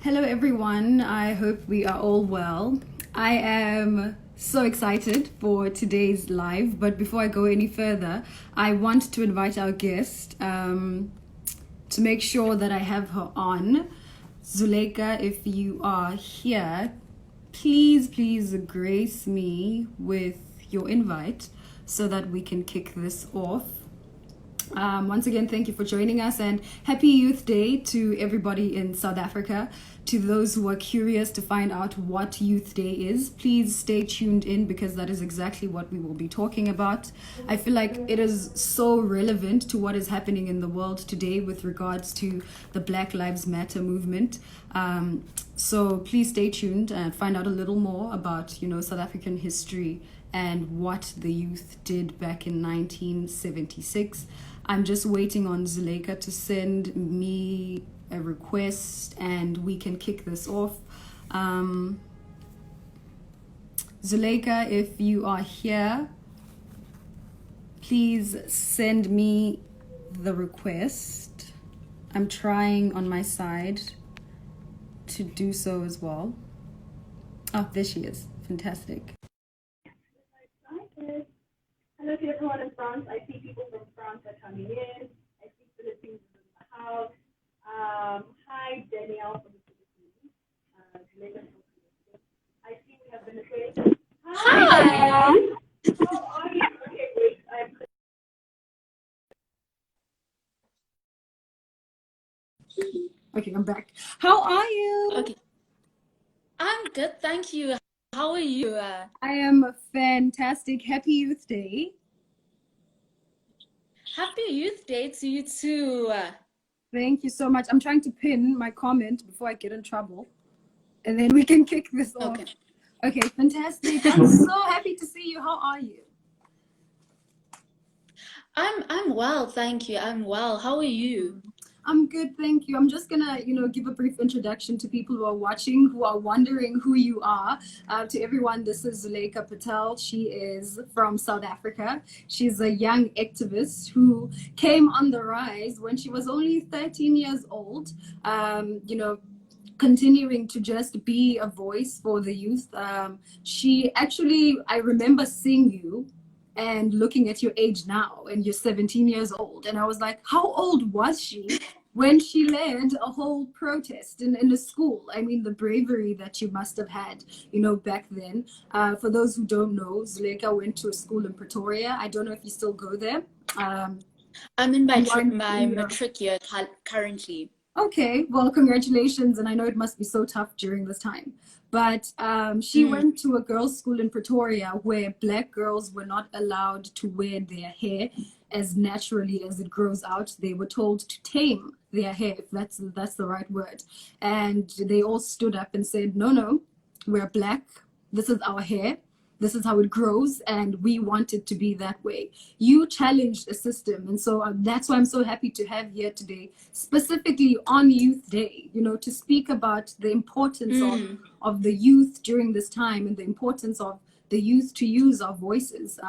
Hello, everyone. I hope we are all well. I am so excited for today's live, but before I go any further, I want to invite our guest to make sure that I have her on. Zulaikha, if you are here, please grace me with your invite so that we can kick this off. Once again, thank you for joining us and happy Youth Day to everybody in South Africa. To those who are curious to find out what Youth Day is, please stay tuned in because that is exactly what we will be talking about. I feel like it is so relevant to what is happening in the world today with regards to the Black Lives Matter movement. So please stay tuned and find out a little more about, South African history and what the youth did back in 1976. I'm just waiting on Zulaikha to send me a request and we can kick this off. Zulaikha, if you are here, please send me the request. I'm trying on my side to do so as well. Oh, there she is. Fantastic. Hello to everyone in France. I see people from France are coming in. I see Philippines in the house. Hi, Danielle from the Philippines. I see we have Venezuela. Hi. How are you? Okay, wait. Okay, I'm back. How are you? Okay. I'm good, thank you. How are you? I am fantastic. Happy Youth Day. Happy Youth Day to you too. Thank you so much. I'm trying to pin my comment before I get in trouble. And then we can kick this off. Okay, fantastic. I'm so happy to see you. How are you? I'm well, thank you. I'm well. How are you? I'm good, thank you. I'm just gonna, give a brief introduction to people who are watching, who are wondering who you are. To everyone, this is Zulaikha Patel. She is from South Africa. She's a young activist who came on the rise when she was only 13 years old. Continuing to just be a voice for the youth. I remember seeing you and looking at your age now, and you're 17 years old. And I was like, how old was she when she led a whole protest in a school? I mean, the bravery that you must have had, back then. For those who don't know, Zulaikha went to a school in Pretoria. I don't know if you still go there. I'm in my matric year currently. Okay, well, congratulations. And I know it must be so tough during this time. But she went to a girls' school in Pretoria where Black girls were not allowed to wear their hair as naturally as it grows out. They were told to tame their hair, if that's the right word. And they all stood up and said, no, we're Black. This is our hair. This is how it grows, and we want it to be that way. You challenged a system, and so that's why I'm so happy to have here today, specifically on Youth Day, to speak about the importance of the youth during this time and the importance of the youth to use our voices,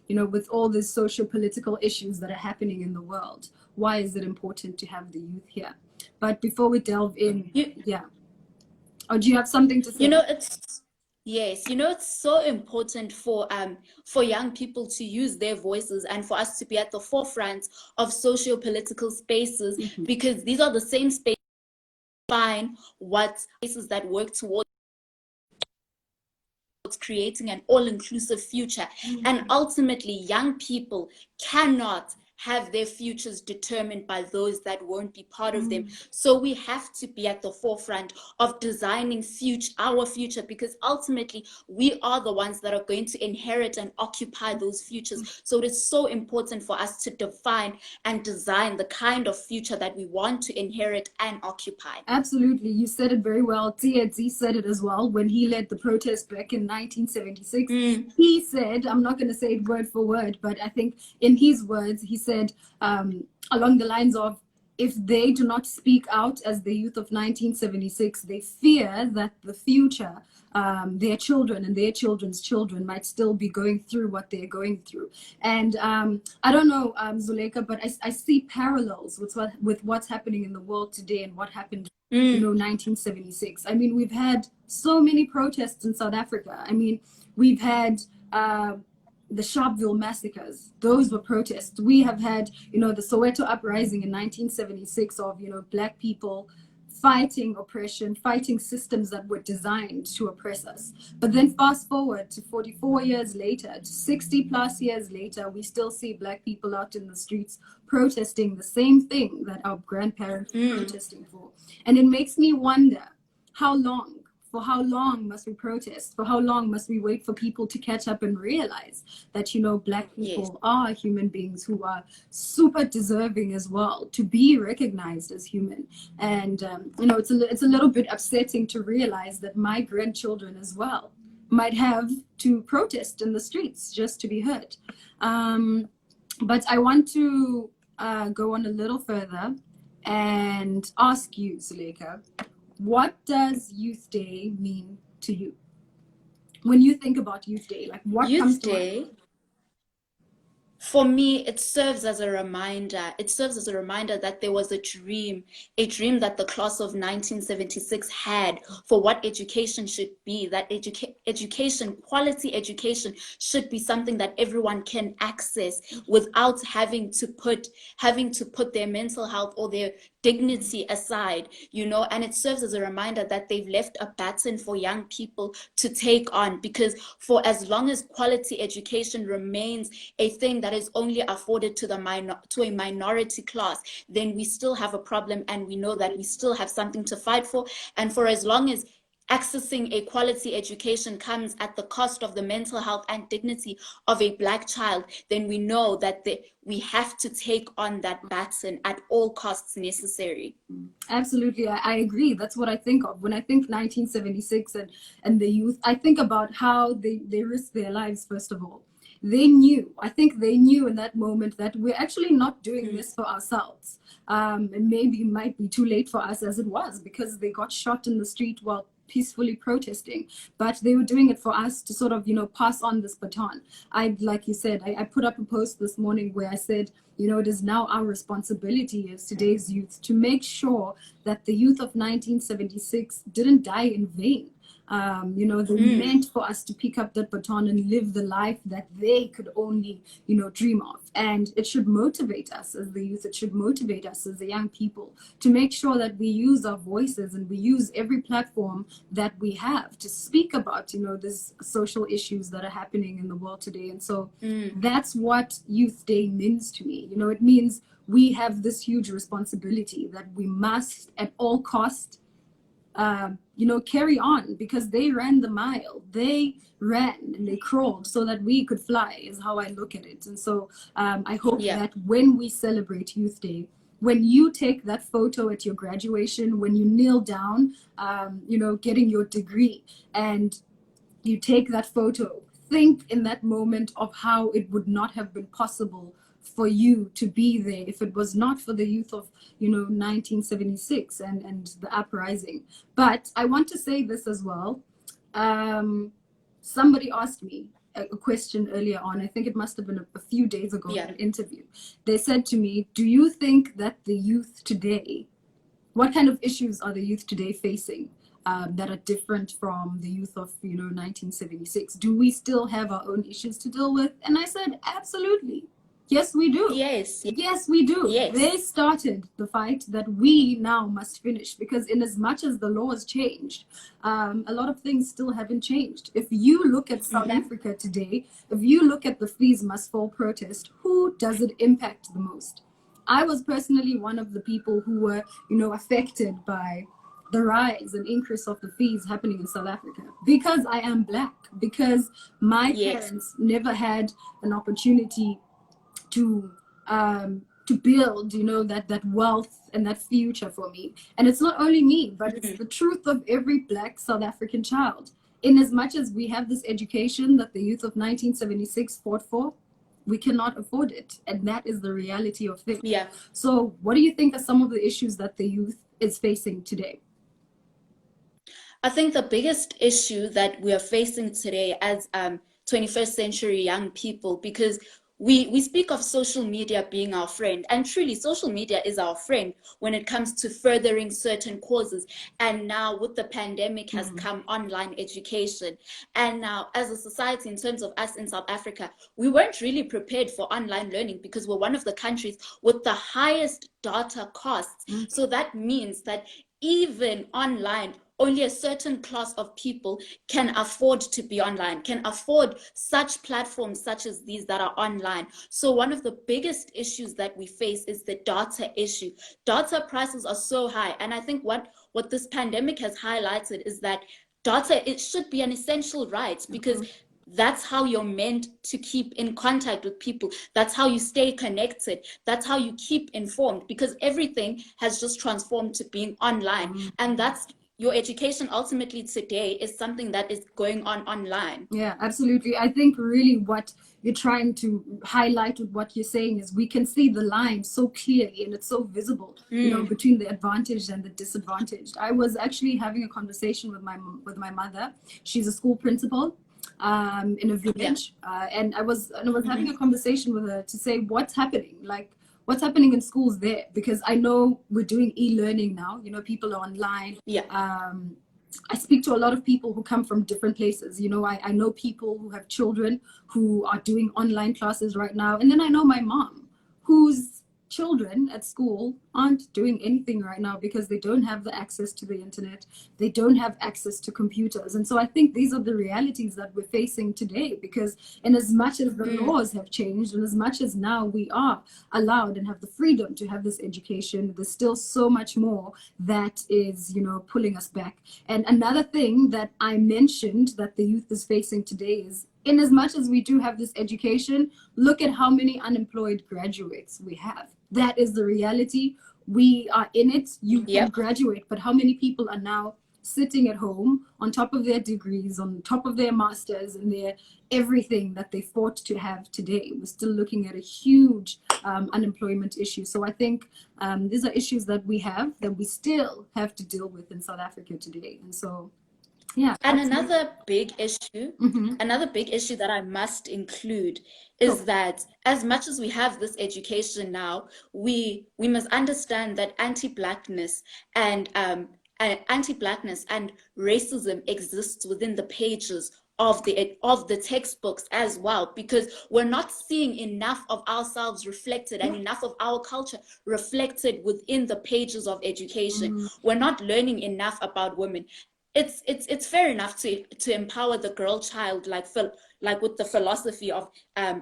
with all these social-political issues that are happening in the world. Why is it important to have the youth here? But before we delve in, Oh, do you have something to say? Yes, it's so important for young people to use their voices and for us to be at the forefront of socio-political spaces, because these are the same spaces spaces that work towards creating an all-inclusive future. And ultimately, young people cannot have their futures determined by those that won't be part of them. So we have to be at the forefront of designing our future, because ultimately we are the ones that are going to inherit and occupy those futures. So it is so important for us to define and design the kind of future that we want to inherit and occupy. Absolutely. You said it very well. Tunzi said it as well when he led the protest back in 1976. He said, I'm not going to say it word for word, but I think in his words, he said along the lines of, if they do not speak out as the youth of 1976, they fear that the future, their children and their children's children might still be going through what they're going through. And I don't know, Zulaikha, but I see parallels with what's happening in the world today and what happened, 1976. I mean, we've had so many protests in South Africa. I mean, we've had the Sharpeville massacres. Those were protests. We have had, the Soweto uprising in 1976 of, Black people fighting oppression, fighting systems that were designed to oppress us. But then fast forward to 44 years later, to 60 plus years later, we still see Black people out in the streets protesting the same thing that our grandparents were protesting for. And it makes me wonder, for how long must we protest? For how long must we wait for people to catch up and realize that, Black people are human beings who are super deserving as well to be recognized as human? And, it's a little bit upsetting to realize that my grandchildren as well might have to protest in the streets just to be heard. But I want to go on a little further and ask you, Zulaikha, what does Youth Day mean to you? When you think about Youth Day, like what comes to mind? For me, it serves as a reminder. It serves as a reminder that there was a dream that the class of 1976 had for what education should be, that education, quality education should be something that everyone can access without having to put their mental health or their dignity aside, and it serves as a reminder that they've left a baton for young people to take on, because for as long as quality education remains a thing that is only afforded to a minority class, then we still have a problem, and we know that we still have something to fight for. And for as long as accessing a quality education comes at the cost of the mental health and dignity of a Black child, then we know that we have to take on that baton at all costs necessary. Absolutely, I agree. That's what I think of when I think 1976 and the youth. I think about how they risked their lives. First of all, I think they knew in that moment that we're actually not doing this for ourselves. And maybe it might be too late for us as it was, because they got shot in the street while peacefully protesting, but they were doing it for us to sort of, pass on this baton. Like you said, I put up a post this morning where I said, it is now our responsibility as today's youth to make sure that the youth of 1976 didn't die in vain. They meant for us to pick up that baton and live the life that they could only, dream of. And it should motivate us as the youth. It should motivate us as the young people to make sure that we use our voices and we use every platform that we have to speak about, these social issues that are happening in the world today. And so that's what Youth Day means to me. It means we have this huge responsibility that we must at all costs carry on, because they ran the mile. They ran and they crawled so that we could fly, is how I look at it. And so I hope that when we celebrate Youth Day, when you take that photo at your graduation, when you kneel down, getting your degree, and you take that photo, think in that moment of how it would not have been possible for you to be there if it was not for the youth of 1976 and the uprising. But I want to say this as well. Somebody asked me a question earlier on, I think it must have been a few days ago in an interview. They said to me, do you think that the youth today, what kind of issues are the youth today facing that are different from the youth of 1976? Do we still have our own issues to deal with? And I said, absolutely. Yes, we do. Yes, we do. Yes. They started the fight that we now must finish, because in as much as the laws changed, a lot of things still haven't changed. If you look at South Africa today, if you look at the Fees Must Fall protest, who does it impact the most? I was personally one of the people who were, affected by the rise and increase of the fees happening in South Africa, because I am Black, because my parents never had an opportunity to build, that wealth and that future for me. And it's not only me, but it's the truth of every Black South African child. In as much as we have this education that the youth of 1976 fought for, we cannot afford it, and that is the reality of things. Yeah. So what do you think are some of the issues that the youth is facing today? I think the biggest issue that we are facing today as 21st century young people, because we speak of social media being our friend, and truly social media is our friend when it comes to furthering certain causes. And now with the pandemic has come online education. And now as a society, in terms of us in South Africa, we weren't really prepared for online learning because we're one of the countries with the highest data costs. So that means that even online, only a certain class of people can afford to be online, can afford such platforms such as these that are online. So one of the biggest issues that we face is the data issue. Data prices are so high. And I think what this pandemic has highlighted is that data, it should be an essential right, because that's how you're meant to keep in contact with people. That's how you stay connected. That's how you keep informed, because everything has just transformed to being online. And that's your education ultimately today is something that is going on online. Yeah, absolutely. I think really what you're trying to highlight with what you're saying is we can see the line so clearly and it's so visible, you know, between the advantaged and the disadvantaged. I was actually having a conversation with my mother. She's a school principal in a village, and I was having a conversation with her to say what's happening, like what's happening in schools there, because I know we're doing e-learning now, you know, people are online. I speak to a lot of people who come from different places. You know, I know people who have children who are doing online classes right now. And then I know my mom, whose children at school aren't doing anything right now because they don't have the access to the internet. They don't have access to computers. And so I think these are the realities that we're facing today, because in as much as the laws have changed and as much as now we are allowed and have the freedom to have this education, there's still so much more that is, you know, pulling us back. And another thing that I mentioned that the youth is facing today is, in as much as we do have this education, look at how many unemployed graduates we have. That is the reality. We are in it. You can graduate, but how many people are now sitting at home on top of their degrees, on top of their masters and their everything that they fought to have today? We're still looking at a huge unemployment issue. So I think these are issues that we have, that we still have to deal with in South Africa today. And so, yeah. And another big issue that I must include is that as much as we have this education now, we must understand that anti-blackness and racism exists within the pages of the textbooks as well, because we're not seeing enough of ourselves reflected and enough of our culture reflected within the pages of education. We're not learning enough about women. It's fair enough to empower the girl child, like with the philosophy of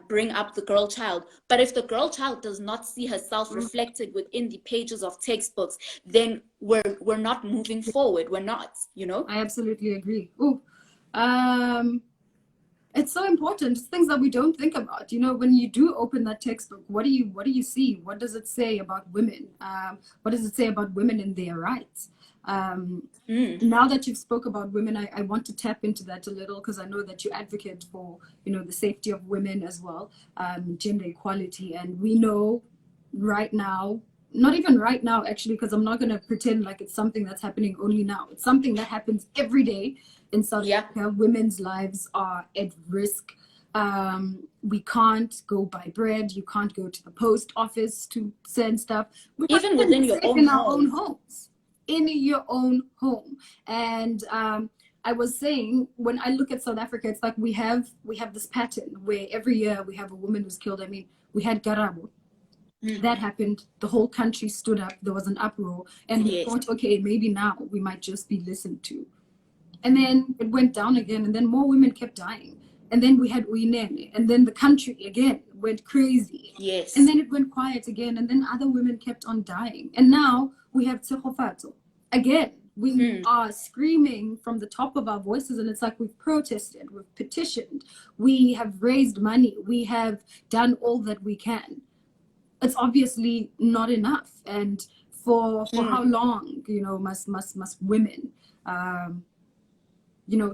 bring up the girl child. But if the girl child does not see herself reflected within the pages of textbooks, then we're not moving forward. We're not, you know. I absolutely agree. It's so important. It's things that we don't think about. You know, when you do open that textbook, what do you see? What does it say about women? What does it say about women and their rights? Now that you've spoke about women, I want to tap into that a little, because I know that you advocate for, you know, the safety of women as well, gender equality. And we know right now, not even right now actually, because I'm not going to pretend like it's something that's happening only now. It's something that happens every day in South Africa. Women's lives are at risk. We can't go buy bread. You can't go to the post office to send stuff. Even within your own our own homes. In your own home. And I was saying, when I look at South Africa, it's like we have this pattern where every year we have a woman who's killed. I mean, we had Garabo. That happened. The whole country stood up. There was an uproar. And we thought, okay, maybe now we might just be listened to. And then it went down again. And then more women kept dying. And then we had Uyinene. And then the country again went crazy. Yes. And then it went quiet again. And then other women kept on dying. And now we have Tsehofato. Again, we are screaming from the top of our voices, and it's like we've protested, we've petitioned, we have raised money, we have done all that we can. It's obviously not enough. And for how long, you know, must women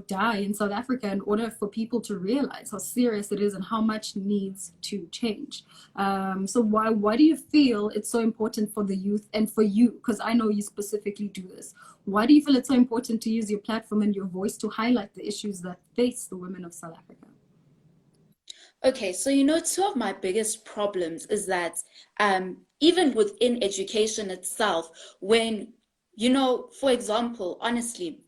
die in South Africa in order for people to realize how serious it is and how much needs to change. So why do you feel it's so important for the youth and for you? Because I know you specifically do this. Why do you feel it's so important to use your platform and your voice to highlight the issues that face the women of South Africa? Okay, so two of my biggest problems is that even within education itself, when, for example, honestly,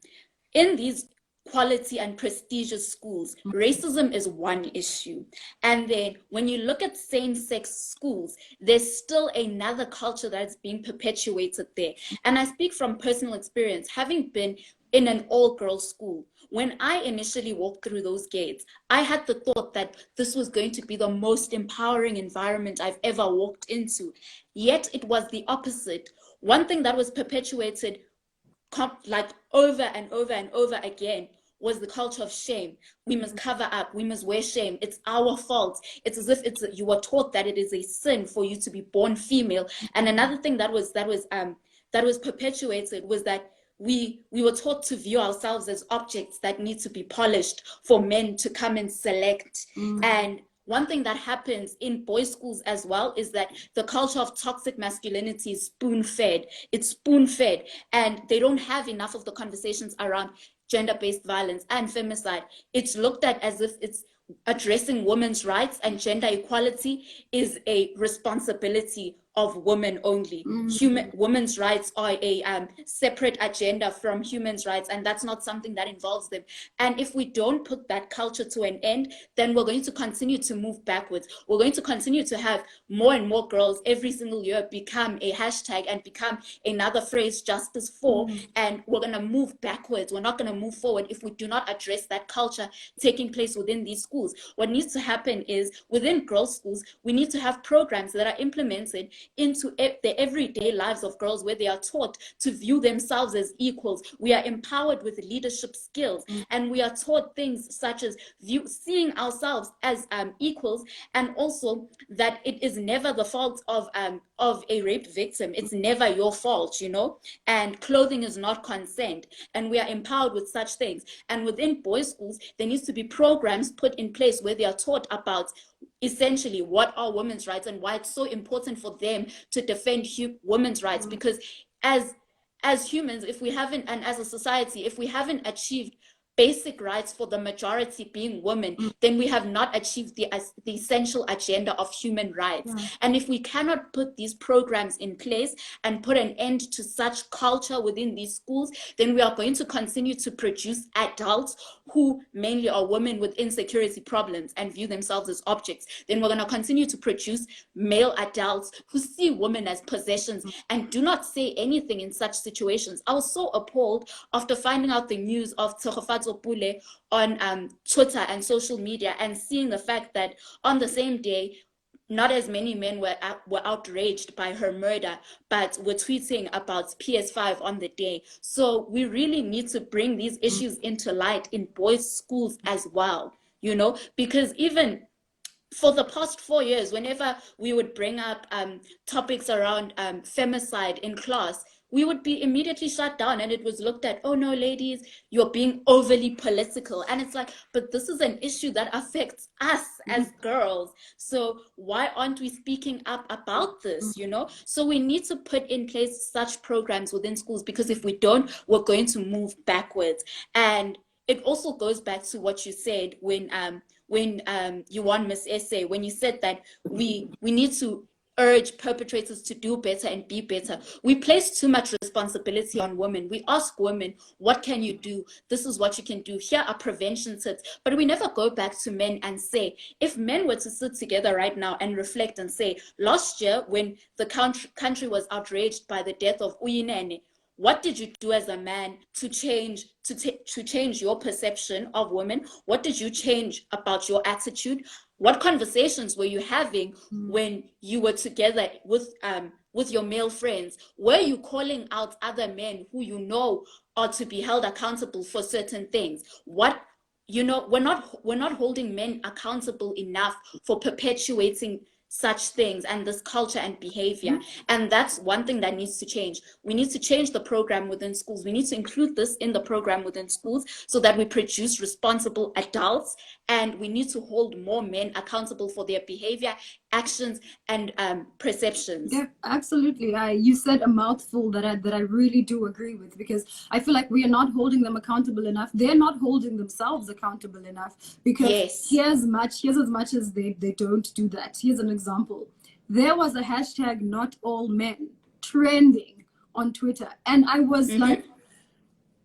in these quality and prestigious schools, racism is one issue. And then when you look at same-sex schools, there's still another culture that's being perpetuated there. And I speak from personal experience, having been in an all-girls school. When I initially walked through those gates, I had the thought that this was going to be the most empowering environment I've ever walked into. Yet it was the opposite. One thing that was perpetuated like over and over and over again was the culture of shame. We must cover up, we must wear shame, it's our fault. It's as if you were taught that it is a sin for you to be born female. And another thing that was perpetuated was that we were taught to view ourselves as objects that need to be polished for men to come and select. And one thing that happens in boys' schools as well is that the culture of toxic masculinity is spoon-fed. It's spoon-fed, and they don't have enough of the conversations around gender-based violence and femicide. It's looked at as if it's addressing women's rights, and gender equality is a responsibility of women only. Women's rights are a separate agenda from human rights, and that's not something that involves them. And if we don't put that culture to an end, then we're going to continue to move backwards. We're going to continue to have more and more girls every single year become a hashtag and become another phrase, justice for, and we're going to move backwards. We're not going to move forward if we do not address that culture taking place within these schools. What needs to happen is within girls' schools, we need to have programs that are implemented into the everyday lives of girls, where they are taught to view themselves as equals. We are empowered with leadership skills, and we are taught things such as seeing ourselves as equals, and also that it is never the fault of a raped victim. It's never your fault, and clothing is not consent, and we are empowered with such things. And within boys' schools, there needs to be programs put in place where they are taught about essentially what are women's rights and why it's so important for them to defend women's rights. Because as humans, if we haven't, and as a society, if we haven't achieved basic rights for the majority being women, then we have not achieved the essential agenda of human rights. And if we cannot put these programs in place and put an end to such culture within these schools, then we are going to continue to produce adults who mainly are women with insecurity problems and view themselves as objects. Then we're going to continue to produce male adults who see women as possessions and do not say anything in such situations. I was so appalled after finding out the news of Tshegofatso Pule on Twitter and social media, and seeing the fact that on the same day, not as many men were outraged by her murder, but were tweeting about PS5 on the day. So we really need to bring these issues into light in boys' schools as well, because even for the past 4 years, whenever we would bring up topics around femicide in class, we would be immediately shut down, and it was looked at, oh no, ladies, you're being overly political. And it's like, but this is an issue that affects us as girls. So why aren't we speaking up about this, So we need to put in place such programs within schools, because if we don't, we're going to move backwards. And it also goes back to what you said when you won Miss Essay, when you said that we need to urge perpetrators to do better and be better. We place too much responsibility on women. We ask women, what can you do? This is what you can do. Here are prevention tips. But we never go back to men and say, if men were to sit together right now and reflect and say, last year when the country was outraged by the death of Uyinene, what did you do as a man to change your perception of women? What did you change about your attitude? What conversations were you having when you were together with your male friends? Were you calling out other men who are to be held accountable for certain things? We're not holding men accountable enough for perpetuating such things and this culture and behavior. And that's one thing that needs to change. We need to change the program within schools. We need to include this in the program within schools so that we produce responsible adults, and we need to hold more men accountable for their behavior, actions, and perceptions. Yeah, absolutely. You said a mouthful that I really do agree with, because I feel like we are not holding them accountable enough. They're not holding themselves accountable enough, because Yes. here's as much as they don't do that. Here's an example. There was a hashtag not all men trending on Twitter, and I was like,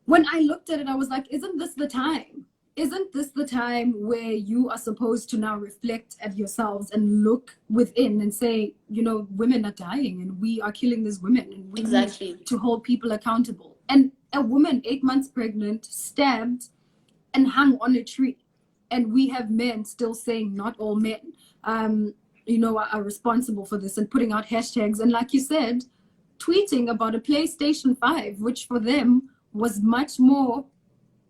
when I looked at it, I was like, isn't this the time? Isn't this the time where you are supposed to now reflect at yourselves and look within and say, you know, women are dying and we are killing these women, and we need to hold people accountable. And a woman 8 months pregnant, stabbed and hung on a tree. And we have men still saying not all men, you know, are responsible for this, and putting out hashtags. And like you said, tweeting about a PlayStation 5, which for them was much more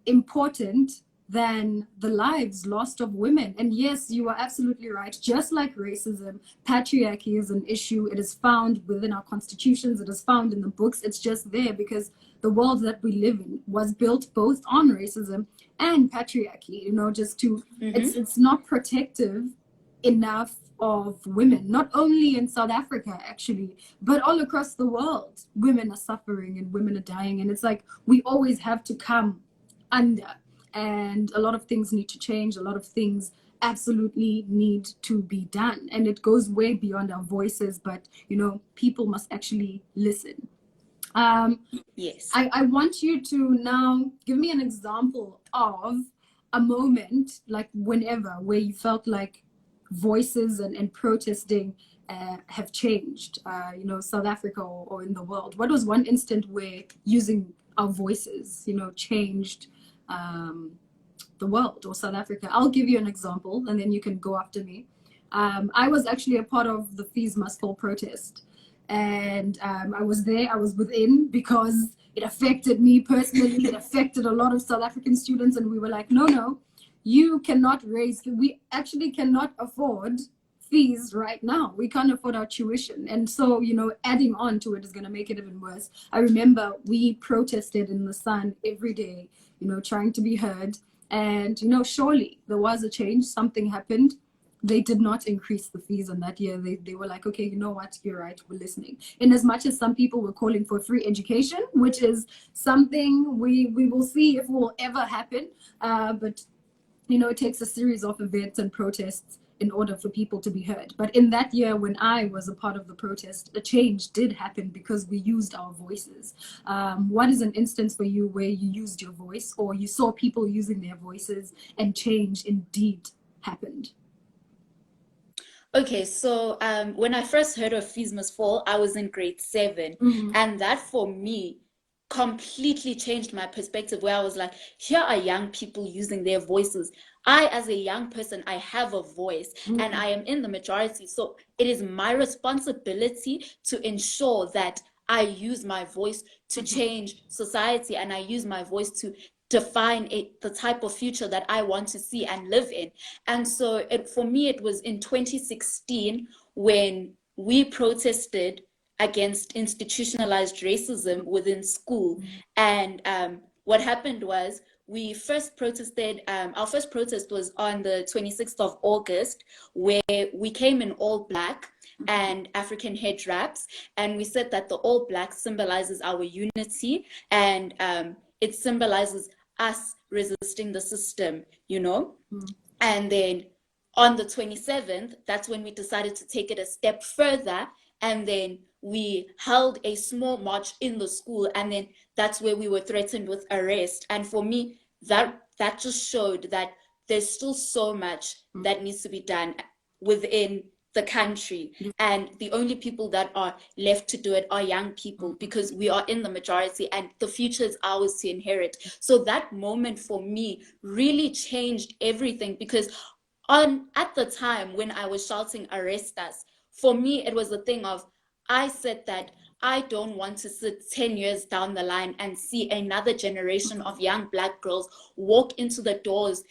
important than the lives lost of women. And yes, you are absolutely right. Just like racism, patriarchy is an issue. It is found within our constitutions. It is found in the books. It's just there because the world that we live in was built both on racism and patriarchy, you know, just to, it's not protective enough of women, not only in South Africa, actually, but all across the world. Women are suffering and women are dying. And it's like, we always have to come under, and a lot of things need to change. A lot of things absolutely need to be done, and it goes way beyond our voices, but you know, people must actually listen. Yes. I want you to now give me an example of a moment, like whenever, where you felt like voices and protesting have changed, you know, South Africa or in the world. What was one instant where using our voices, you know, changed the world or South Africa? I'll give you an example and then you can go after me. I was actually a part of the Fees Must Fall protest, and I was there, I was within, because it affected me personally, it affected a lot of South African students, and we were like, no, you cannot raise, we actually cannot afford fees right now. We can't afford our tuition. And so, you know, adding on to it is going to make it even worse. I remember we protested in the sun every day, you know, trying to be heard. And, you know, surely there was a change. Something happened. They did not increase the fees on that year. They were like, okay, you know what, you're right, we're listening. In as much as some people were calling for free education, which is something we will see if it will ever happen. But, you know, it takes a series of events and protests in order for people to be heard. But in that year, when I was a part of the protest, a change did happen because we used our voices. What is an instance for you where you used your voice, or you saw people using their voices and change indeed happened? Okay, so when I first heard of Fees Must Fall, I was in grade 7. And that for me completely changed my perspective, where I was like, here are young people using their voices. I, as a young person, I have a voice and I am in the majority. So it is my responsibility to ensure that I use my voice to change society, and I use my voice to define the type of future that I want to see and live in. And so for me, it was in 2016 when we protested against institutionalized racism within school. And what happened was, we first protested, our first protest was on the 26th of August, where we came in all black and African head wraps, and we said that the all black symbolizes our unity, and it symbolizes us resisting the system, you know. And then on the 27th, that's when we decided to take it a step further, and then we held a small march in the school, and then that's where we were threatened with arrest. And for me, that just showed that there's still so much that needs to be done within the country, and the only people that are left to do it are young people, because we are in the majority and the future is ours to inherit. So that moment for me really changed everything, because at the time when I was shouting arrest us, for me it was a thing of, I said that I don't want to sit 10 years down the line and see another generation of young Black girls walk into the doors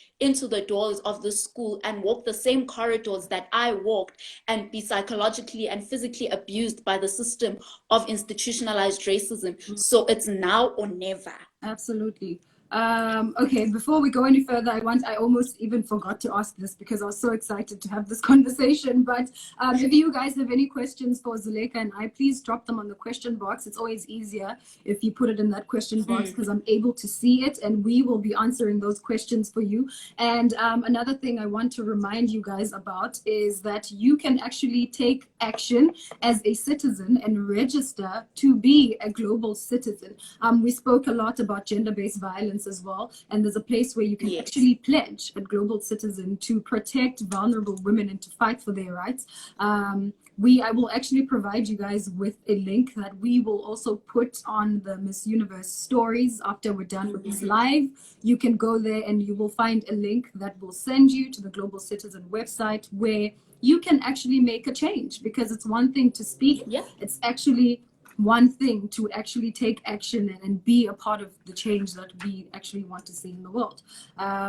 of the school and walk the same corridors that I walked and be psychologically and physically abused by the system of institutionalized racism. So it's now or never. Absolutely. Okay, before we go any further, I almost even forgot to ask this because I was so excited to have this conversation. But if you guys have any questions for Zulaikha and I, please drop them on the question box. It's always easier if you put it in that question box because I'm able to see it and we will be answering those questions for you. And another thing I want to remind you guys about is that you can actually take action as a citizen and register to be a global citizen. We spoke a lot about gender-based violence as well, and there's a place where you can actually pledge a global citizen to protect vulnerable women and to fight for their rights. I will actually provide you guys with a link that we will also put on the Miss Universe stories after we're done with this live. You can go there and you will find a link that will send you to the Global Citizen website where you can actually make a change, because it's one thing to speak, it's actually one thing to actually take action and be a part of the change that we actually want to see in the world.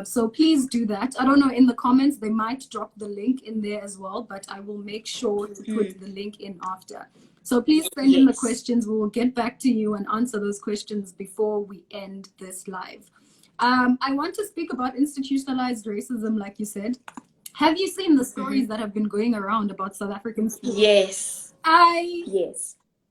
So please do that. I don't know, in the comments, they might drop the link in there as well, but I will make sure to put the link in after. So please send in the questions. We will get back to you and answer those questions before we end this live. I want to speak about institutionalized racism, like you said. Have you seen the stories that have been going around about South African schools? Yes.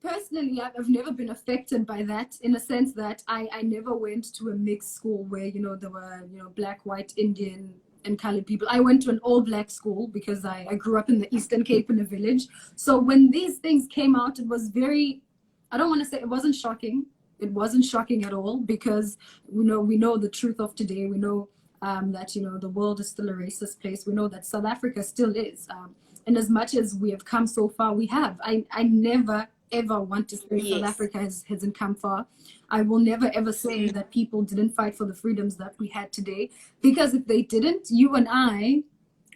Personally, I've never been affected by that, in a sense that I never went to a mixed school where, you know, there were, you know, Black, white, Indian, and colored people. I went to an all-Black school because I grew up in the Eastern Cape in a village. So when these things came out, it was very, I don't want to say it wasn't shocking. It wasn't shocking at all, because we know the truth of today. We know that, you know, the world is still a racist place. We know that South Africa still is. And as much as we have come so far, we have. I never ever want to say South Africa hasn't come far. I will never ever say that people didn't fight for the freedoms that we had today, because if they didn't, you and I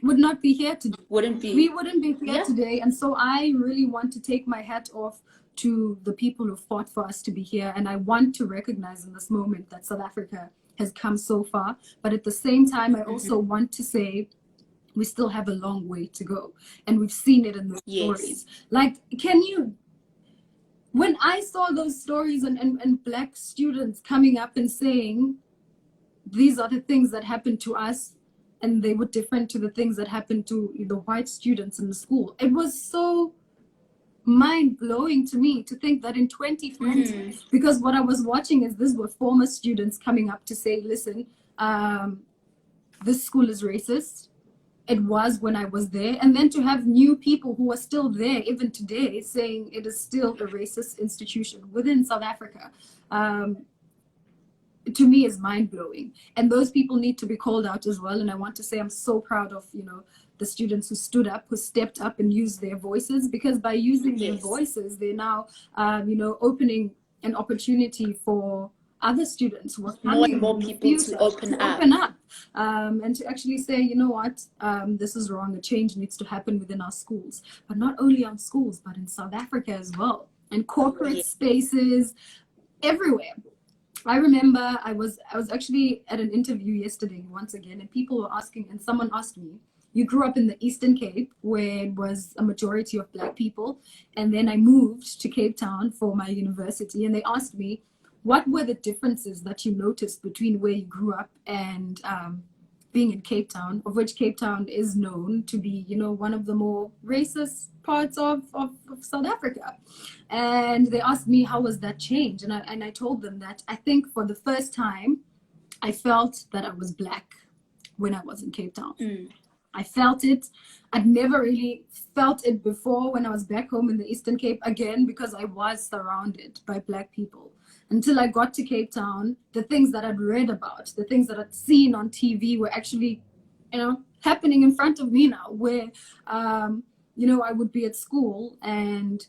would not be here today. We wouldn't be here today. And so I really want to take my hat off to the people who fought for us to be here. And I want to recognize in this moment that South Africa has come so far. But at the same time, I also want to say we still have a long way to go. And we've seen it in the stories. Like, when I saw those stories and Black students coming up and saying, these are the things that happened to us, and they were different to the things that happened to the white students in the school, it was so mind-blowing to me to think that in 2020, because what I was watching is these were former students coming up to say, listen, this school is racist. It was when I was there. And then to have new people who are still there even today saying it is still a racist institution within South Africa, to me is mind-blowing. And those people need to be called out as well. And I want to say I'm so proud of, you know, the students who stood up, who stepped up and used their voices, because by using their voices, they're now, you know, opening an opportunity for other students who are more and more people to open up. And to actually say, you know what, this is wrong. A change needs to happen within our schools, but not only on schools, but in South Africa as well, and corporate spaces everywhere. I remember I was actually at an interview yesterday once again, and people were asking, and someone asked me, you grew up in the Eastern Cape where it was a majority of Black people, and then I moved to Cape Town for my university, and they asked me, what were the differences that you noticed between where you grew up and being in Cape Town, of which Cape Town is known to be, you know, one of the more racist parts of South Africa? And they asked me, how was that change? And I told them that I think for the first time, I felt that I was Black when I was in Cape Town. I felt it. I'd never really felt it before when I was back home in the Eastern Cape, again, because I was surrounded by Black people. Until I got to Cape Town, the things that I'd read about, the things that I'd seen on TV were actually, you know, happening in front of me now, where, you know, I would be at school and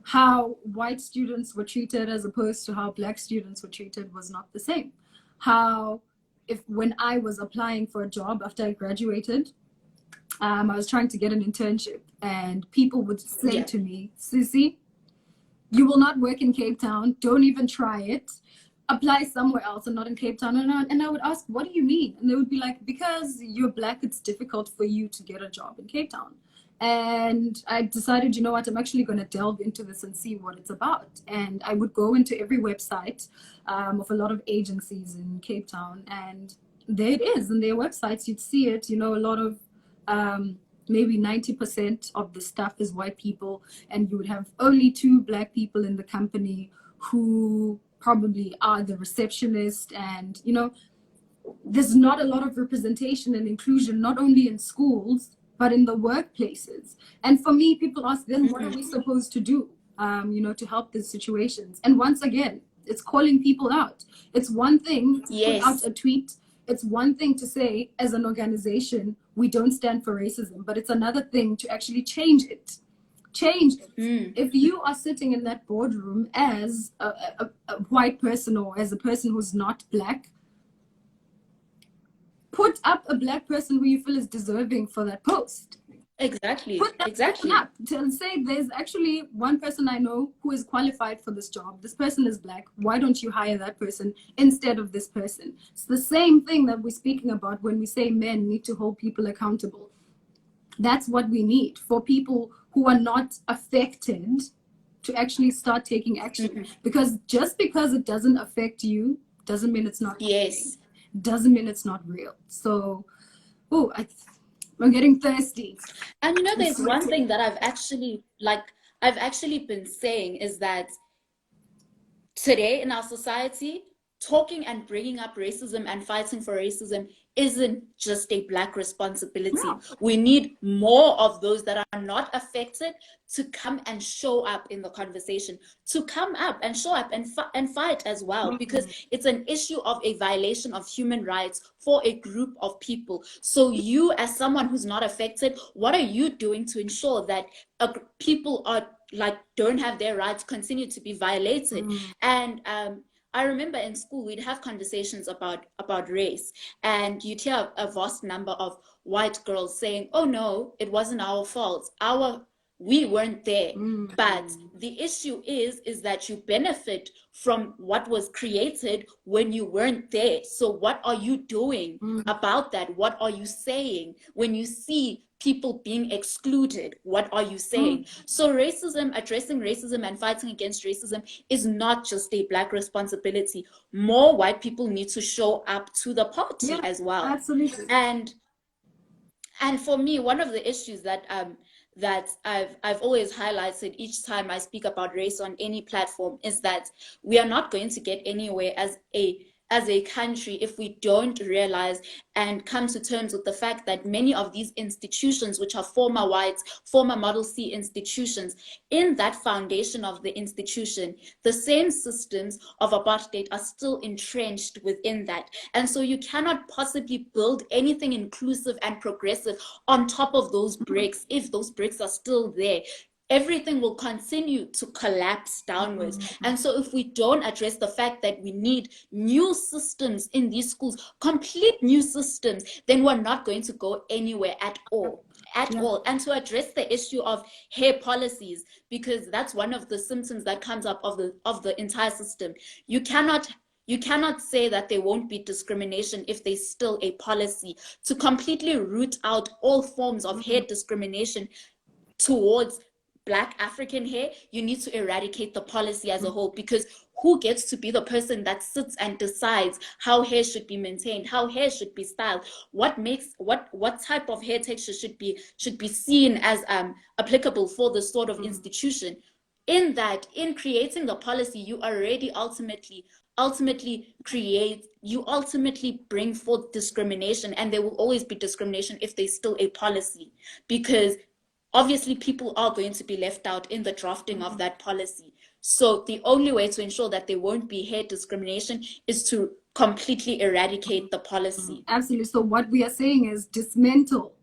how white students were treated as opposed to how Black students were treated was not the same. How, when I was applying for a job after I graduated, I was trying to get an internship, and people would say Yeah. to me, Sissy, you will not work in Cape Town. Don't even try it. Apply somewhere else and not in Cape Town. And I would ask, what do you mean? And they would be like, because you're black, it's difficult for you to get a job in Cape Town. And I decided, you know what, I'm actually going to delve into this and see what it's about. And I would go into every website of a lot of agencies in Cape Town. And there it is. In their websites, you'd see it, you know, a lot of maybe 90% of the staff is white people, and you would have only 2 black people in the company who probably are the receptionist. And, you know, there's not a lot of representation and inclusion, not only in schools, but in the workplaces. And for me, people ask, then what are we supposed to do, you know, to help these situations? And once again, it's calling people out. It's one thing to Yes. put out a tweet. It's one thing to say, as an organization, we don't stand for racism, but it's another thing to actually change it. Change it. If you are sitting in that boardroom as a white person, or as a person who's not black, put up a black person who you feel is deserving for that post. Exactly. Put that Exactly. person up to say, there's actually one person I know who is qualified for this job. This person is black. Why don't you hire that person instead of this person? It's the same thing that we're speaking about when we say men need to hold people accountable. That's what we need for people who are not affected to actually start taking action. Because just because it doesn't affect you doesn't mean it's not Yes. doesn't mean it's not real. So, I'm getting thirsty. And you know, there's one thing that I've actually been saying, is that today in our society, talking and bringing up racism and fighting for racism isn't just a black responsibility. No. We need more of those that are not affected to come and show up in the conversation, to come up and show up and fight as well, because it's an issue of a violation of human rights for a group of people. So you, as someone who's not affected, what are you doing to ensure that people are don't have their rights continue to be violated? And I remember in school we'd have conversations about race, and you'd hear a vast number of white girls saying, "Oh no, it wasn't our fault. We weren't there." But the issue is that you benefit from what was created when you weren't there. So what are you doing about that? What are you saying when you see people being excluded? What are you saying? So addressing racism and fighting against racism is not just a black responsibility. More white people need to show up to the party as well. Absolutely. And for me, one of the issues that I've always highlighted each time I speak about race on any platform is that we are not going to get anywhere as a country if we don't realize and come to terms with the fact that many of these institutions, which are former whites, former Model C institutions, in that foundation of the institution, the same systems of apartheid are still entrenched within that. And so you cannot possibly build anything inclusive and progressive on top of those bricks if those bricks are still there. Everything will continue to collapse downwards. And so if we don't address the fact that we need new systems in these schools, complete new systems, then we're not going to go anywhere at all. And to address the issue of hair policies, because that's one of the symptoms that comes up of the entire system. You cannot say that there won't be discrimination if there's still a policy. To completely root out all forms of hair discrimination towards Black African hair, you need to eradicate the policy as a whole, because who gets to be the person that sits and decides how hair should be maintained, how hair should be styled, what type of hair texture should be seen as applicable for this sort of institution? In creating the policy, you already ultimately bring forth discrimination, and there will always be discrimination if there's still a policy, because obviously people are going to be left out in the drafting of that policy. So the only way to ensure that there won't be hair discrimination is to completely eradicate the policy. Absolutely. So what we are saying is dismantle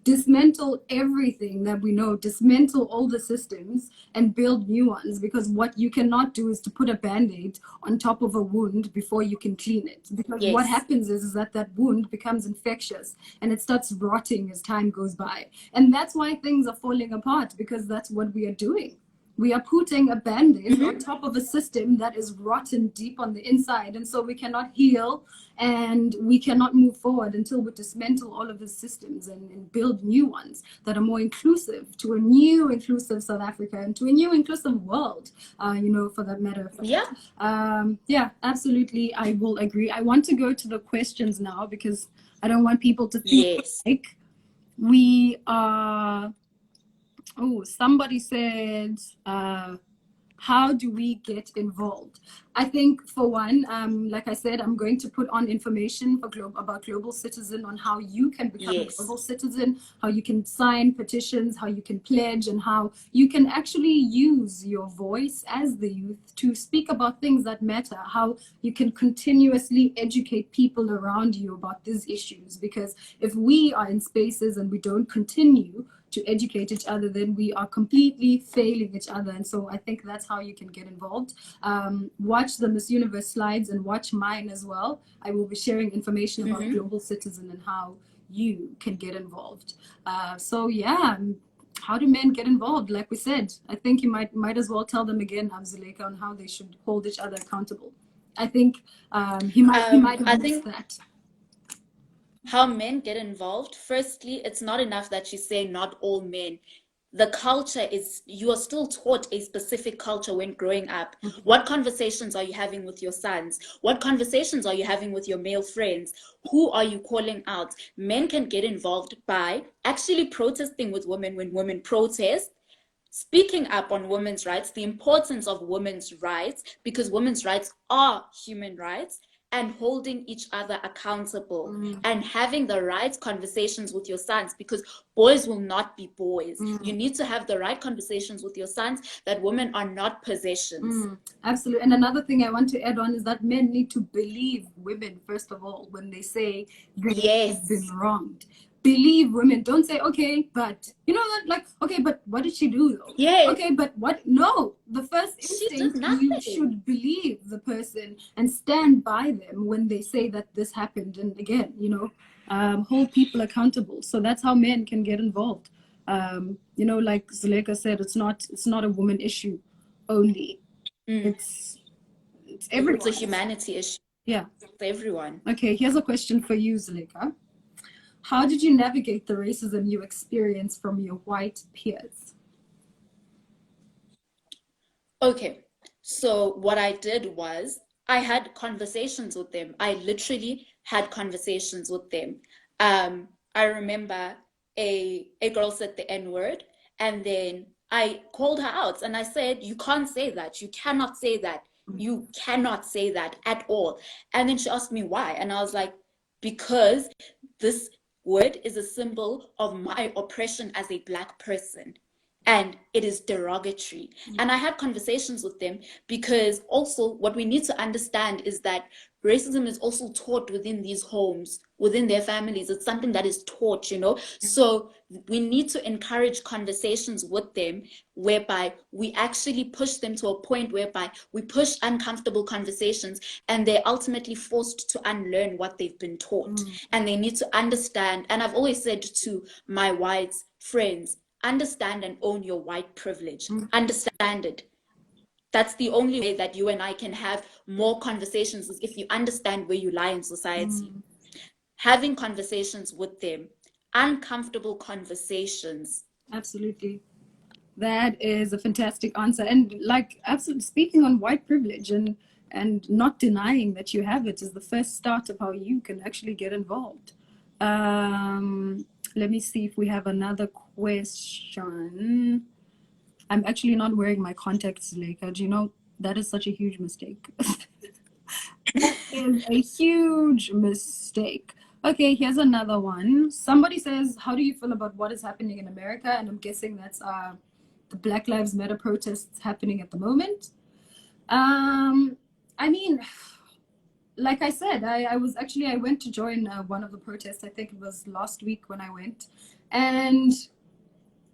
dismantle everything that we know, dismantle all the systems and build new ones, because what you cannot do is to put a band-aid on top of a wound before you can clean it, because what Yes. happens is that that wound becomes infectious and it starts rotting as time goes by. And that's why things are falling apart, because that's what we are doing. We are putting a band-aid on top of a system that is rotten deep on the inside, and so we cannot heal and we cannot move forward until we dismantle all of the systems and build new ones that are more inclusive, to a new inclusive South Africa and to a new inclusive world, for that matter. Yeah. Absolutely, I will agree. I want to go to the questions now, because I don't want people to feel Yes. like we are... Oh, somebody said, how do we get involved? I think, for one, like I said, I'm going to put on information about Global Citizen, on how you can become a Global Citizen, how you can sign petitions, how you can pledge, and how you can actually use your voice as the youth to speak about things that matter, how you can continuously educate people around you about these issues. Because if we are in spaces and we don't continue to educate each other, then we are completely failing each other. And so I think that's how you can get involved. Watch the Miss Universe slides and watch mine as well. I will be sharing information about Global Citizen and how you can get involved. So yeah, how do men get involved? Like we said, I think you might as well tell them again, Zulaikha, on how they should hold each other accountable. I think he might have missed that. How men get involved. Firstly, it's not enough that you say not all men. The culture is, you are still taught a specific culture when growing up. What conversations are you having with your sons? What conversations are you having with your male friends? Who are you calling out? Men can get involved by actually protesting with women when women protest, speaking up on women's rights, the importance of women's rights, because women's rights are human rights, and holding each other accountable and having the right conversations with your sons, because boys will not be boys. You need to have the right conversations with your sons that women are not possessions. Absolutely. And another thing I want to add on is that men need to believe women, first of all, when they say they have been wronged. Believe women. Don't say, okay, but, okay, but what did she do though? Okay, but what? No, the first instinct, you should believe the person and stand by them when they say that this happened. And again, hold people accountable. So that's how men can get involved. Like Zulaikha said, it's not a woman issue only. It's everyone. It's a humanity issue. Yeah. It's everyone. Okay, here's a question for you, Zulaikha. How did you navigate the racism you experienced from your white peers? Okay, so what I did was I had conversations with them. I literally had conversations with them. I remember a girl said the N-word, and then I called her out and I said, you can't say that. You cannot say that. You cannot say that at all. And then she asked me why. And I was like, because this word is a symbol of my oppression as a Black person, and it is derogatory. And I had conversations with them, because also what we need to understand is that racism is also taught within these homes, within their families. It's something that is taught, So we need to encourage conversations with them whereby we actually push them to a point whereby we push uncomfortable conversations, and they're ultimately forced to unlearn what they've been taught. And they need to understand. And I've always said to my white friends, understand and own your white privilege. Understand it. That's the only way that you and I can have more conversations, is if you understand where you lie in society. Having conversations with them, uncomfortable conversations. Absolutely. That is a fantastic answer. And absolutely, speaking on white privilege and not denying that you have it is the first start of how you can actually get involved. Let me see if we have another question. I'm actually not wearing my contacts, Zulaikha. Do you know that is such a huge mistake? That is a huge mistake. Okay, here's another one. Somebody says, how do you feel about what is happening in America? And I'm guessing that's the Black Lives Matter protests happening at the moment. I mean, like I said, I went to join one of the protests. I think it was last week when I went. And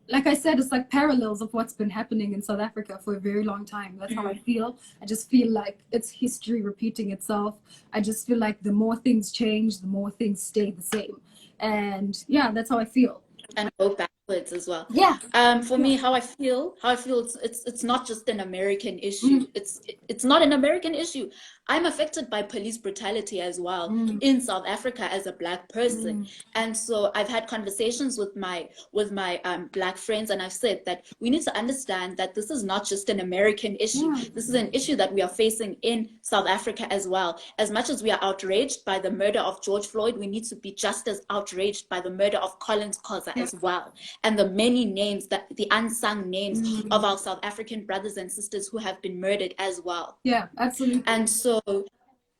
like I said, it's like parallels of what's been happening in South Africa for a very long time. That's how I feel. I just feel like it's history repeating itself. I just feel like the more things change, the more things stay the same. And yeah, that's how I feel. And go backwards as well. Yeah. For me, how I feel, it's not just an American issue. It's not an American issue. I'm affected by police brutality as well in South Africa as a Black person. And so I've had conversations with my Black friends, and I've said that we need to understand that this is not just an American issue. This is an issue that we are facing in South Africa as well. As much as we are outraged by the murder of George Floyd, we need to be just as outraged by the murder of Collins Koza as well, and the many names, that the unsung names of our South African brothers and sisters who have been murdered as well. Yeah, absolutely. And so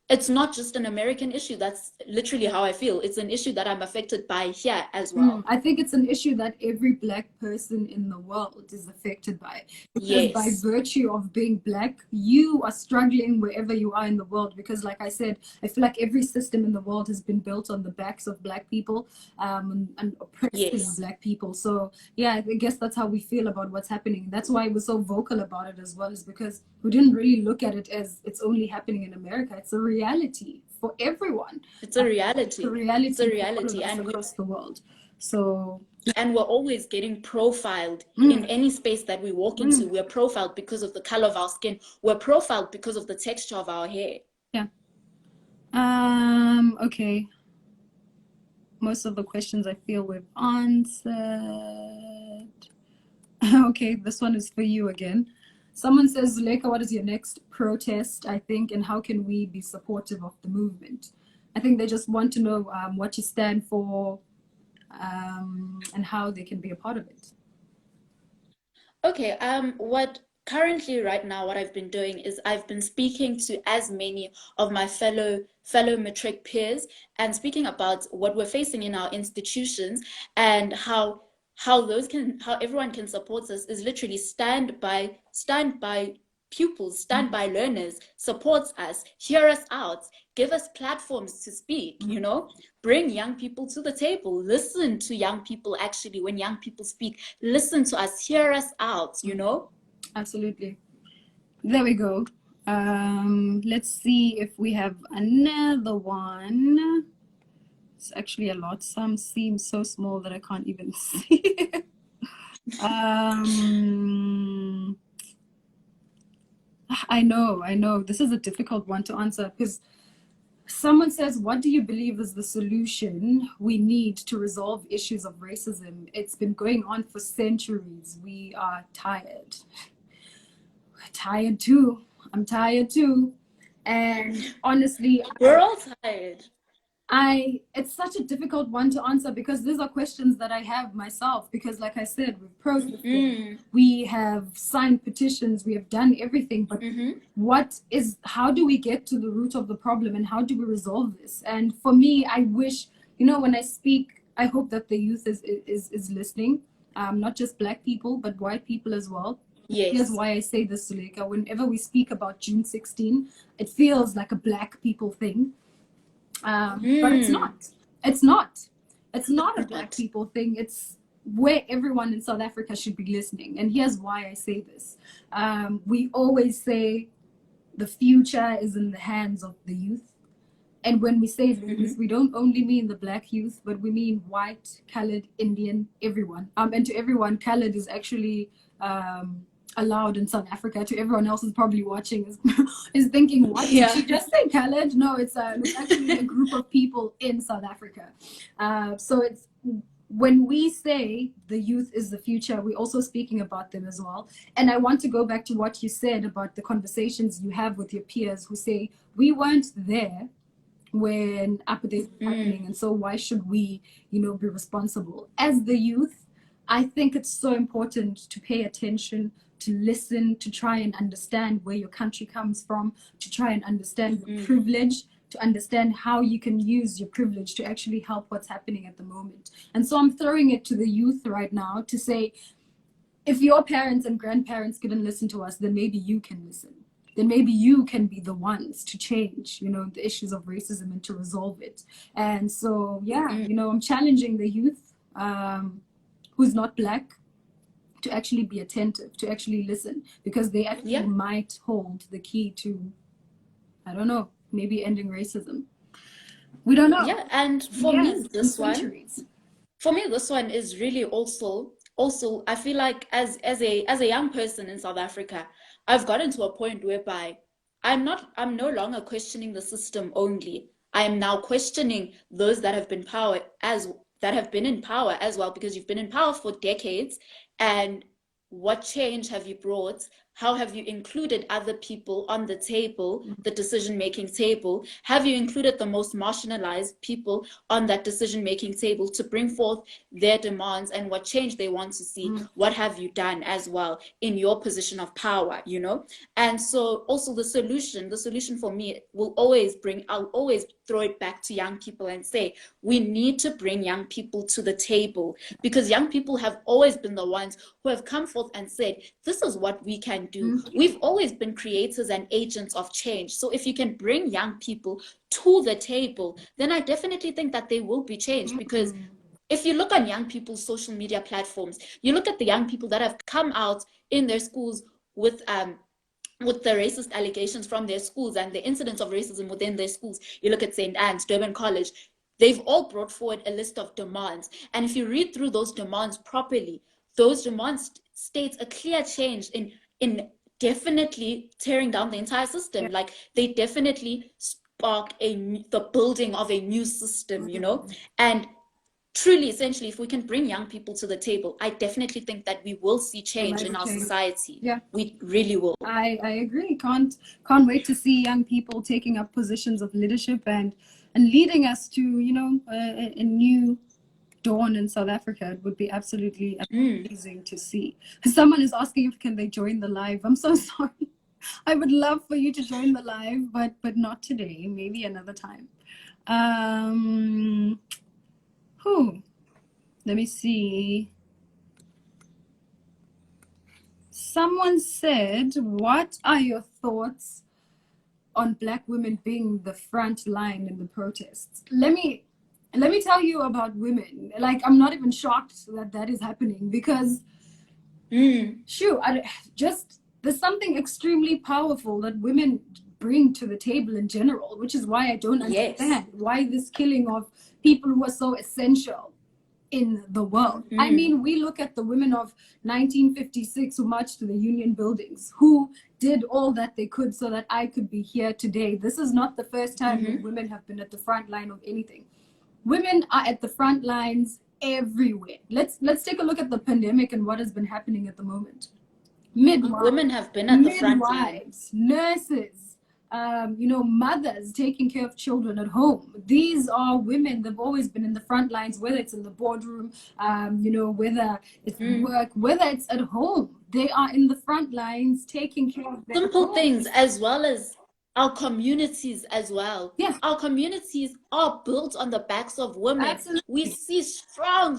it's not just an American issue. That's literally how I feel. It's an issue that I'm affected by here as well. I think it's an issue that every Black person in the world is affected by. Because by virtue of being Black, you are struggling wherever you are in the world. Because like I said, I feel like every system in the world has been built on the backs of Black people and oppressing Black people. So yeah, I guess that's how we feel about what's happening. That's why we're so vocal about it as well, is because we didn't really look at it as it's only happening in America. It's a reality for everyone. It's a reality. It's a reality and across the world. So and we're always getting profiled in any space that we walk into. We're profiled because of the color of our skin. We're profiled because of the texture of our hair. Yeah. Okay. Most of the questions I feel we've answered. Okay, this one is for you again. Someone says, Zulaikha, what is your next protest, I think, and how can we be supportive of the movement? I think they just want to know what you stand for and how they can be a part of it. Okay, what currently right now, what I've been doing is I've been speaking to as many of my fellow matric peers and speaking about what we're facing in our institutions and how everyone can support us is literally stand by pupils, stand by learners, support us, hear us out, give us platforms to speak, you know, bring young people to the table, listen to young people. Actually, when young people speak, listen to us, hear us out, you know. Absolutely. There we go. Let's see if we have another one. It's actually a lot. Some seem so small that I can't even see. I know. This is a difficult one to answer because someone says, what do you believe is the solution we need to resolve issues of racism? It's been going on for centuries. We are tired. We're tired too. I'm tired too. And honestly, we're all tired. It's such a difficult one to answer because these are questions that I have myself, because like I said, we've protested, we have signed petitions, we have done everything, but how do we get to the root of the problem and how do we resolve this? And for me, I wish, you know, when I speak, I hope that the youth is listening, not just Black people, but white people as well. Yes. Here's why I say this, Zulaikha. Whenever we speak about June 16, it feels like a Black people thing. But it's not. It's not a Black people thing. It's where everyone in South Africa should be listening. And here's why I say this. We always say the future is in the hands of the youth. And when we say the youth, we don't only mean the Black youth, but we mean white, colored, Indian, everyone. And to everyone, colored is actually allowed in South Africa. To everyone else who's probably watching is thinking, what did she just say, colored? No, it's actually a group of people in South Africa. So it's when we say the youth is the future, we're also speaking about them as well. And I want to go back to what you said about the conversations you have with your peers who say, we weren't there when apartheid was happening, and so why should we, you know, be responsible? As the youth, I think it's so important to pay attention, to listen, to try and understand where your country comes from, to try and understand your privilege, to understand how you can use your privilege to actually help what's happening at the moment. And so I'm throwing it to the youth right now to say, if your parents and grandparents couldn't listen to us, then maybe you can listen. Then maybe you can be the ones to change, you know, the issues of racism and to resolve it. And so, yeah, you know, I'm challenging the youth who's not black to actually be attentive, to actually listen, because they actually might hold the key to, I don't know, maybe ending racism. We don't know. Yeah, and for me, this one is really also I feel like as a young person in South Africa, I've gotten to a point whereby I'm no longer questioning the system only. I am now questioning those that have been in power as well, because you've been in power for decades, and what change have you brought? How have you included other people on the table, the decision-making table? Have you included the most marginalized people on that decision-making table to bring forth their demands and what change they want to see? What have you done as well in your position of power, you know? And so also the solution for me I'll always throw it back to young people and say, we need to bring young people to the table, because young people have always been the ones who have come forth and said, this is what we can do. We've always been creators and agents of change. So if you can bring young people to the table, then I definitely think that they will be changed. Because if you look on young people's social media platforms, you look at the young people that have come out in their schools with the racist allegations from their schools and the incidents of racism within their schools. You look at St. Anne's, Durban College, they've all brought forward a list of demands. And if you read through those demands properly, those demands states a clear change in definitely tearing down the entire system. Like, they definitely spark the building of a new system, you know? And truly, essentially, if we can bring young people to the table, I definitely think that we will see change in our society. Yeah, we really will. I agree. Can't wait to see young people taking up positions of leadership and leading us to, you know, a new dawn in South Africa. It would be absolutely amazing to see. Someone is asking if can they join the live. I'm so sorry. I would love for you to join the live, but not today. Maybe another time. Let me see. Someone said, what are your thoughts on Black women being the front line in the protests? Let me tell you about women. Like, I'm not even shocked that is happening, because there's something extremely powerful that women bring to the table in general, which is why I don't understand why this killing of people who are so essential in the world. I mean, we look at the women of 1956 who marched to the Union buildings, who did all that they could so that I could be here today. This is not the first time that women have been at the front line of anything. Women are at the front lines everywhere. Let's take a look at the pandemic and what has been happening at the moment. Women have been at the front line. Nurses, you know, mothers taking care of children at home. These are women. They've always been in the front lines, whether it's in the boardroom, you know, whether it's work, whether it's at home. They are in the front lines taking care of their simple things, as well as our communities as well. Yeah. Our communities are built on the backs of women. Absolutely. We see strong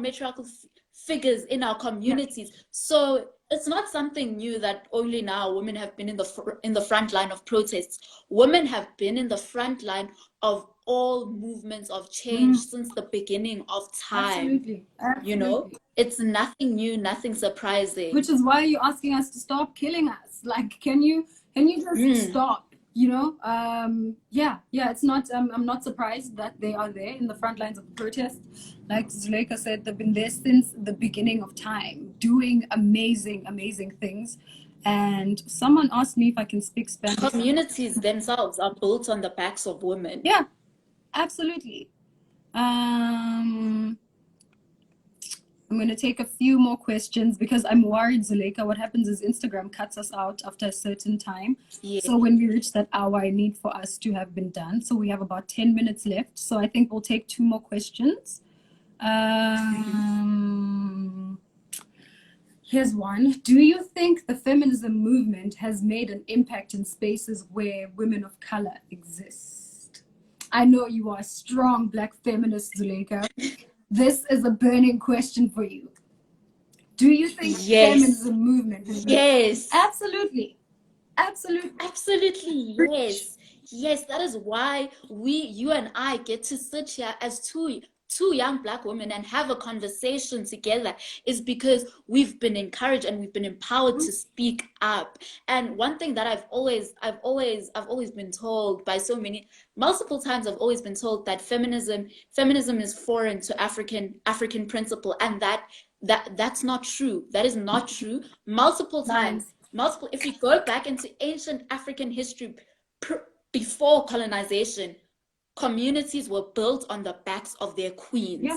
matriarchal figures in our communities. So it's not something new that only now women have been in the front line of protests. Women have been in the front line of all movements of change since the beginning of time. Absolutely. You know, it's nothing new, nothing surprising. Which is why you're asking us to stop killing us. Like, can you just stop? You know, it's not, I'm not surprised that they are there in the front lines of the protest. Like Zulaikha said, they've been there since the beginning of time, doing amazing things. And someone asked me if I can speak Spanish. Communities themselves are built on the backs of women. Yeah, absolutely. I'm going to take a few more questions because I'm worried, Zulaikha. What happens is Instagram cuts us out after a certain time. Yeah. So when we reach that hour, I need for us to have been done. So we have about 10 minutes left. So I think we'll take 2 more questions. Here's one. Do you think the feminism movement has made an impact in spaces where women of color exist? I know you are a strong Black feminist, Zulaikha. This is a burning question for you. Do you think feminism movement has made... Absolutely. Yes, that is why you and I get to sit here as two two young Black women and have a conversation together is because we've been encouraged and we've been empowered to speak up. And one thing that I've always been told by multiple times, I've always been told that feminism is foreign to African principle, and that's not true. That is not true. Multiple times, if we go back into ancient African history, before colonization, communities were built on the backs of their queens. Yeah.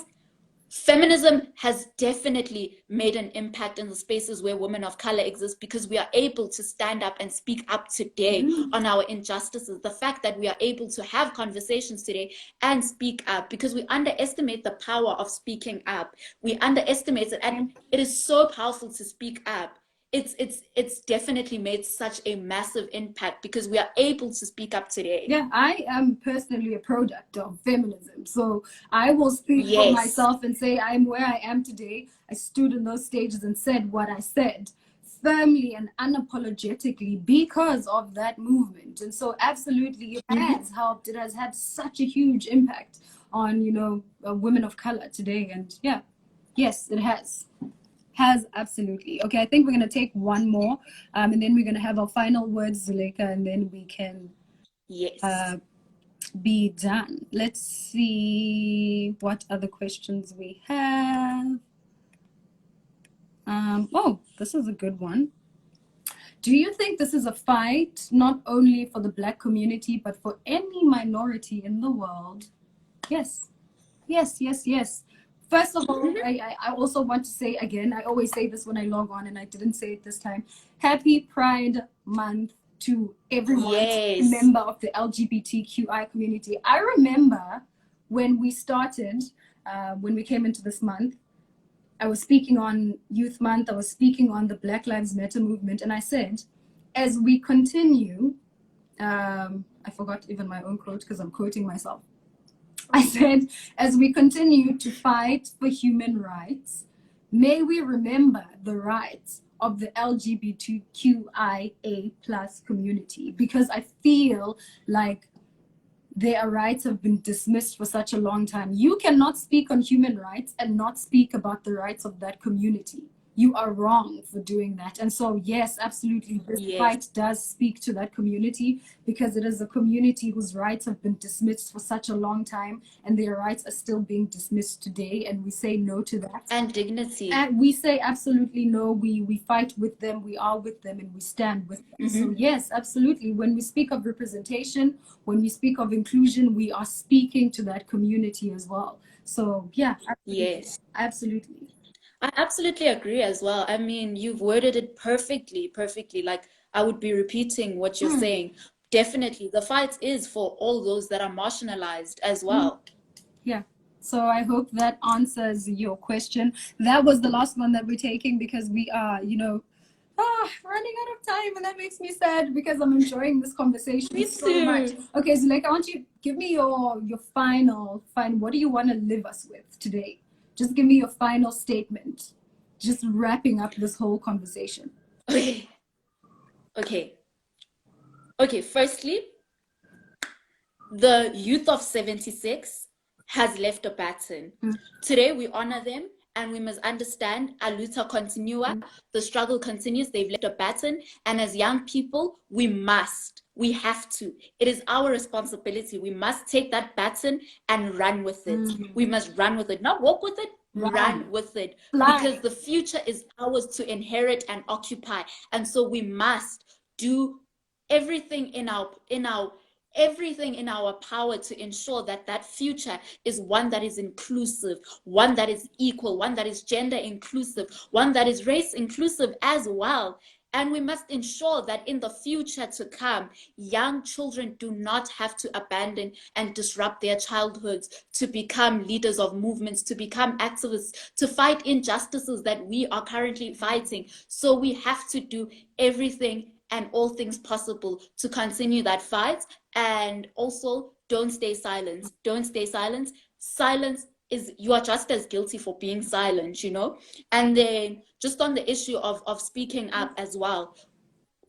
Feminism has definitely made an impact in the spaces where women of color exist, because we are able to stand up and speak up today on our injustices. The fact that we are able to have conversations today and speak up, because we underestimate the power of speaking up. We underestimate it, and it is so powerful to speak up. It's definitely made such a massive impact because we are able to speak up today. Yeah, I am personally a product of feminism. So I will speak for myself and say I'm where I am today. I stood in those stages and said what I said firmly and unapologetically because of that movement. And so absolutely it has helped. It has had such a huge impact on, women of color today. And yeah, yes, it has absolutely. Okay, I think we're going to take one more, and then we're going to have our final words, Zulaikha, and then we can be done. Let's see what other questions we have. Oh, this is a good one. Do you think this is a fight not only for the Black community, but for any minority in the world? Yes. First of all, I also want to say again, I always say this when I log on and I didn't say it this time, Happy Pride Month to everyone, member of the LGBTQI community. I remember when we started, when we came into this month, I was speaking on Youth Month, I was speaking on the Black Lives Matter movement, and I said, as we continue, I forgot even my own quote because I'm quoting myself. I said, as we continue to fight for human rights, may we remember the rights of the LGBTQIA plus community, because I feel like their rights have been dismissed for such a long time. You cannot speak on human rights and not speak about the rights of that community. You are wrong for doing that. And so, yes, absolutely, this fight does speak to that community, because it is a community whose rights have been dismissed for such a long time, and their rights are still being dismissed today, and we say no to that. And dignity. And we say absolutely no. We fight with them, we are with them, and we stand with them. So yes, absolutely. When we speak of representation, when we speak of inclusion, we are speaking to that community as well. So yeah, absolutely. Absolutely. I absolutely agree as well. I mean, you've worded it perfectly. Like, I would be repeating what you're saying. Definitely, the fight is for all those that are marginalized as well. Yeah. So I hope that answers your question. That was the last one that we're taking, because we are, running out of time, and that makes me sad because I'm enjoying this conversation so much. Okay, Zulaikha, I want you to give me your final. What do you want to leave us with today? Just give me your final statement. Just wrapping up this whole conversation. Okay. Firstly, the youth of 76 has left a baton. Today, we honor them, and we must understand a luta continua. The struggle continues. They've left a baton. And as young people, we have to. It is our responsibility. We must take that baton and run with it. We must run with it, not walk with it, run with it. Because the future is ours to inherit and occupy. And so we must do everything in our power to ensure that that future is one that is inclusive, one that is equal, one that is gender inclusive, one that is race inclusive as well. And we must ensure that in the future to come, young children do not have to abandon and disrupt their childhoods to become leaders of movements, to become activists, to fight injustices that we are currently fighting. So we have to do everything and all things possible to continue that fight. And also, don't stay silent. Silence is, you are just as guilty for being silent, And then just on the issue of speaking up as well,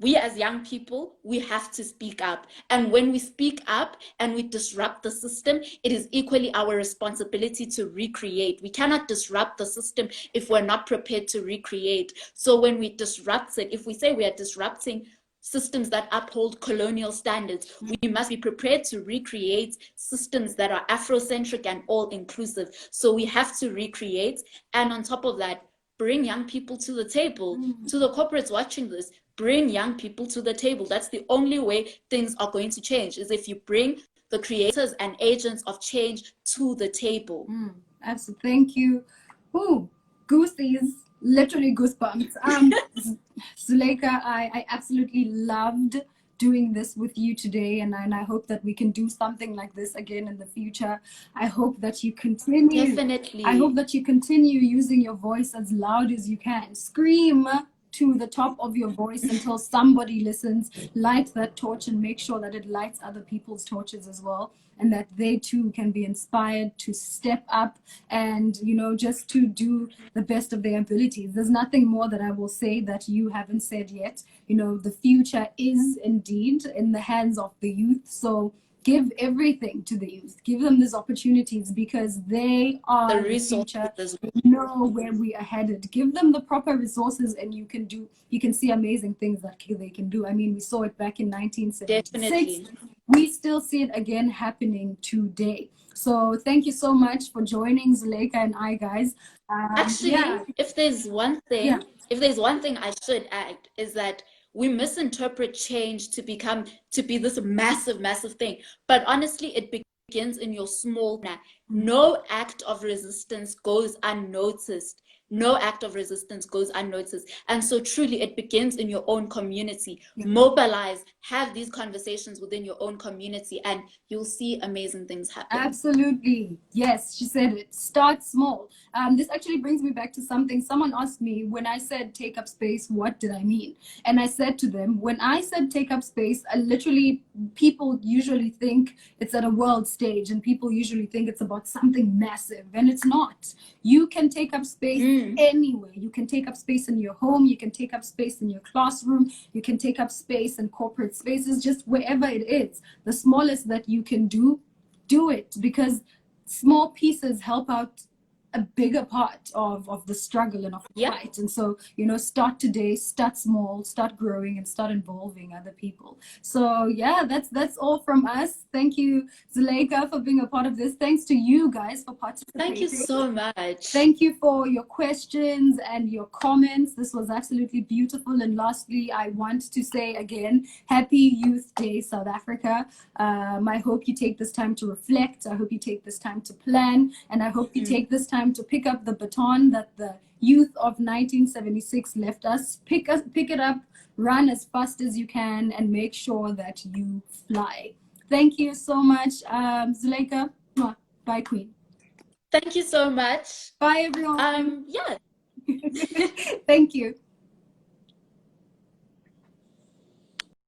we as young people, we have to speak up. And when we speak up and we disrupt the system, it is equally our responsibility to recreate. We cannot disrupt the system if we're not prepared to recreate. So when we disrupt it, if we say we are disrupting systems that uphold colonial standards, we must be prepared to recreate systems that are Afrocentric and all-inclusive. So we have to recreate, and on top of that, bring young people to the table. To the corporates watching this, bring young people to the table. That's the only way things are going to change, is if you bring the creators and agents of change to the table. Absolutely. Thank you. Ooh, goosies, literally goosebumps. Zulaikha, I absolutely loved doing this with you today, and I hope that we can do something like this again in the future. I hope that you continue. Definitely. I hope that you continue using your voice as loud as you can. Scream to the top of your voice until somebody listens. Light that torch and make sure that it lights other people's torches as well, and that they too can be inspired to step up and, you know, just to do the best of their abilities. There's nothing more that I will say that you haven't said yet. You know, the future is indeed in the hands of the youth. So give everything to the youth. Give them these opportunities, because they are the future. They know where we are headed. Give them the proper resources, and you can see amazing things that they can do. I mean, we saw it back in 1976. Definitely. We still see it again happening today. So thank you so much for joining Zulaikha and I, guys. Actually, if there's one thing, I should add, is that we misinterpret change to be this massive thing. But honestly, it begins in your small. No act of resistance goes unnoticed. No act of resistance goes unnoticed. And so truly, it begins in your own community. Mobilize, have these conversations within your own community, and you'll see amazing things happen. Absolutely. Yes, she said it. Start small. This actually brings me back to something someone asked me when I said take up space, what did I mean? And I said to them, when I said take up space, people usually think it's at a world stage, and people usually think it's about something massive, and it's not. You can take up space anywhere. You can take up space in your home, you can take up space in your classroom, you can take up space in corporate spaces, just wherever it is. The smallest that you can do it, because small pieces help out a bigger part of the struggle and of the fight. And so, you know, start today, start small, start growing, and start involving other people. So yeah, that's all from us. Thank you, Zulaikha, for being a part of this. Thanks to you guys for participating. Thank you so much. Thank you for your questions and your comments. This was absolutely beautiful. And lastly, I want to say again, Happy Youth Day, South Africa. I hope you take this time to reflect. I hope you take this time to plan. And I hope you take this time to pick up the baton that the youth of 1976 left us. Pick it up, run as fast as you can, and make sure that you fly. Thank you so much, Zulaikha. Bye, Queen. Thank you so much. Bye, everyone. Yeah. Thank you.